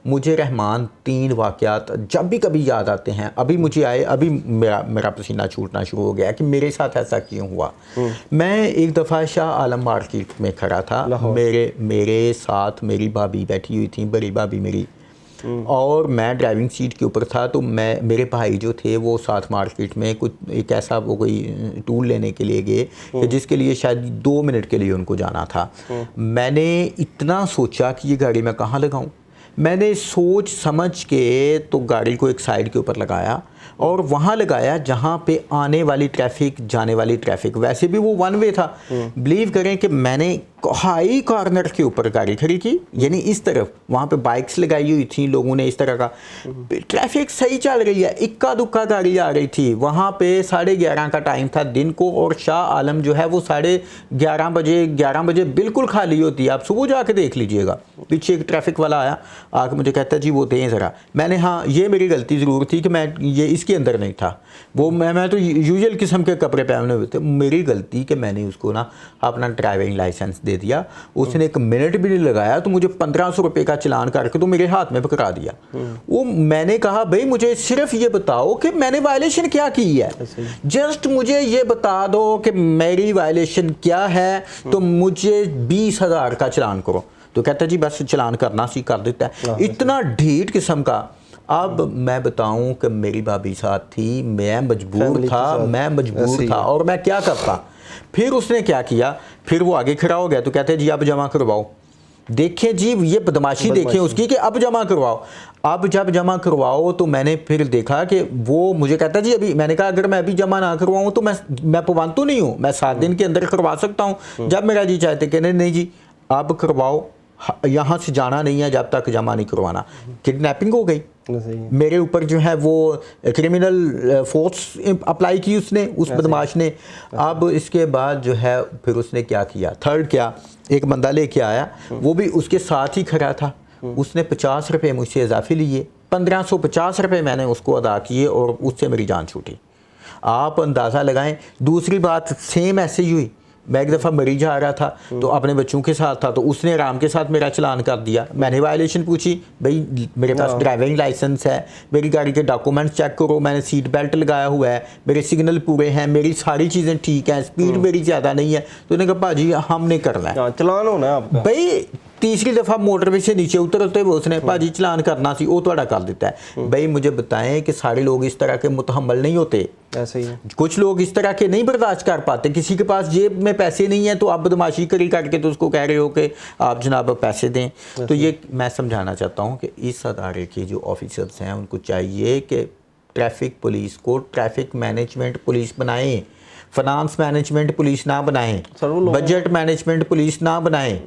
مجھے رحمان 3 واقعات جب بھی کبھی یاد آتے ہیں، ابھی مجھے آئے، ابھی میرا پسینہ چھوٹنا شروع ہو گیا کہ میرے ساتھ ایسا کیوں ہوا۔ میں ایک دفعہ شاہ عالم مارکیٹ میں کھڑا تھا، میرے ساتھ میری بھابھی بیٹھی ہوئی تھیں، بڑی بھابھی میری، اور میں ڈرائیونگ سیٹ کے اوپر تھا، تو میرے بھائی جو تھے وہ ساتھ مارکیٹ میں کچھ ایک ایسا وہ کوئی ٹول لینے کے لیے گئے کہ جس کے لیے شاید 2 منٹ کے لیے ان کو جانا تھا۔ میں نے اتنا سوچا کہ یہ گاڑی میں کہاں لگاؤں، میں نے سوچ سمجھ کے تو گاڑی کو ایک سائڈ کے اوپر لگایا اور وہاں لگایا جہاں پہ آنے والی ٹریفک جانے والی ٹریفک، ویسے بھی وہ 1 وے تھا۔ بلیو کریں کہ میں نے ہائی کارنر کے اوپر گاڑی کھڑی کی، یعنی اس طرف وہاں پہ بائکس لگائی ہوئی تھیں لوگوں نے، اس طرح کا ٹریفک صحیح چل رہی ہے، اکا دکا گاڑی آ رہی تھی، وہاں پہ 11:30 کا ٹائم تھا دن کو، اور شاہ عالم جو ہے وہ 11:30 بجے بالکل خالی ہوتی ہے، آپ صبح جا کے دیکھ لیجئے گا۔ پیچھے ایک ٹریفک والا آیا آ کے مجھے کہتا ہے جی وہ دیں ذرا، میں نے ہاں یہ میری غلطی ضرور تھی کہ میں یہ اس کے اندر نہیں تھا، وہ میں تو یوزل قسم کے کپڑے پہنے ہوئے تھے، میری غلطی کہ میں نے اس کو نا اپنا ڈرائیونگ لائسنس دے دیا، اس نے 1 منٹ بھی نہیں لگایا تو مجھے 1500 روپے کا چلان کر کے تو میرے ہاتھ میں پکڑا دیا۔ وہ میں نے کہا بھائی مجھے صرف یہ بتاؤ کہ میں نے وائلیشن کیا کی ہے، جسٹ مجھے یہ بتا دو کہ میری وائلیشن کیا ہے تو مجھے 20,000 کا چلان کرو۔ تو کہتا ہے جی بس چلان کرنا سی کر دیتا ہے، اتنا ڈھیٹ قسم کا۔ اب میں بتاؤں کہ میری بھابھی ساتھ تھی، میں مجبور تھا اور میں کیا کرتا۔ پھر اس نے کیا کیا، پھر وہ آگے کھڑا ہو گیا تو کہتے ہیں جی اب جمع کرواؤ۔ دیکھیں جی یہ بدماشی دیکھیں اس کی کہ اب جمع کرواؤ۔ اب جب جمع کرواؤ تو میں نے پھر دیکھا کہ وہ مجھے کہتا ہے جی ابھی، میں نے کہا اگر میں ابھی جمع نہ کرواؤں تو میں پابند تو نہیں ہوں، میں 7 دن کے اندر کروا سکتا ہوں جب میرا جی چاہتے کہ نہیں جی اب کرواؤ، یہاں سے جانا نہیں ہے جب تک جمع نہیں کروانا۔ کڈنیپنگ ہو گئی میرے اوپر، جو ہے وہ کرمنل فورس اپلائی کی اس نے، اس بدماش نے۔ اب اس کے بعد جو ہے پھر اس نے کیا کیا، تھرڈ کیا، ایک بندہ لے کے آیا، وہ بھی اس کے ساتھ ہی کھڑا تھا، اس نے 50 روپے مجھ سے اضافی لیے، 1550 روپے میں نے اس کو ادا کیے اور اس سے میری جان چھوٹی۔ آپ اندازہ لگائیں۔ دوسری بات سیم ایسے ہی ہوئی، میں ایک دفعہ مری جا رہا تھا تو اپنے بچوں کے ساتھ تھا، تو اس نے آرام کے ساتھ میرا چلان کر دیا۔ میں نے وائلیشن پوچھی، بھئی میرے پاس ڈرائیونگ لائسنس ہے، میری گاڑی کے ڈاکومنٹس چیک کرو، میں نے سیٹ بیلٹ لگایا ہوا ہے، میرے سگنل پورے ہیں، میری ساری چیزیں ٹھیک ہیں، سپیڈ میری زیادہ نہیں ہے۔ تو انہوں نے کہا باجی ہم نے کرنا ہے، چلان ہونا ہے آپ کا۔ بھئی تیسری دفعہ موٹر وے سے نیچے اترتے ہوئے اس نے باجی چلان کرنا سی، وہ توڑا کر دیتا ہے۔ بھئی مجھے بتائیں کہ سارے لوگ اس طرح کے متحمل نہیں ہوتے، ایسے ہی ہے، کچھ لوگ اس طرح کے نہیں برداشت کر پاتے۔ کسی کے پاس جیب میں پیسے نہیں ہیں تو آپ بدماشی کر کے تو اس کو کہہ رہے ہو کہ آپ جناب پیسے دیں۔ تو یہ میں سمجھانا چاہتا ہوں کہ اس ادارے کے جو آفیسرز ہیں ان کو چاہیے کہ ٹریفک پولیس کو ٹریفک مینجمنٹ پولیس بنائیں، فنانس مینجمنٹ پولیس نہ بنائیں، بجٹ مینجمنٹ پولیس نہ بنائیں۔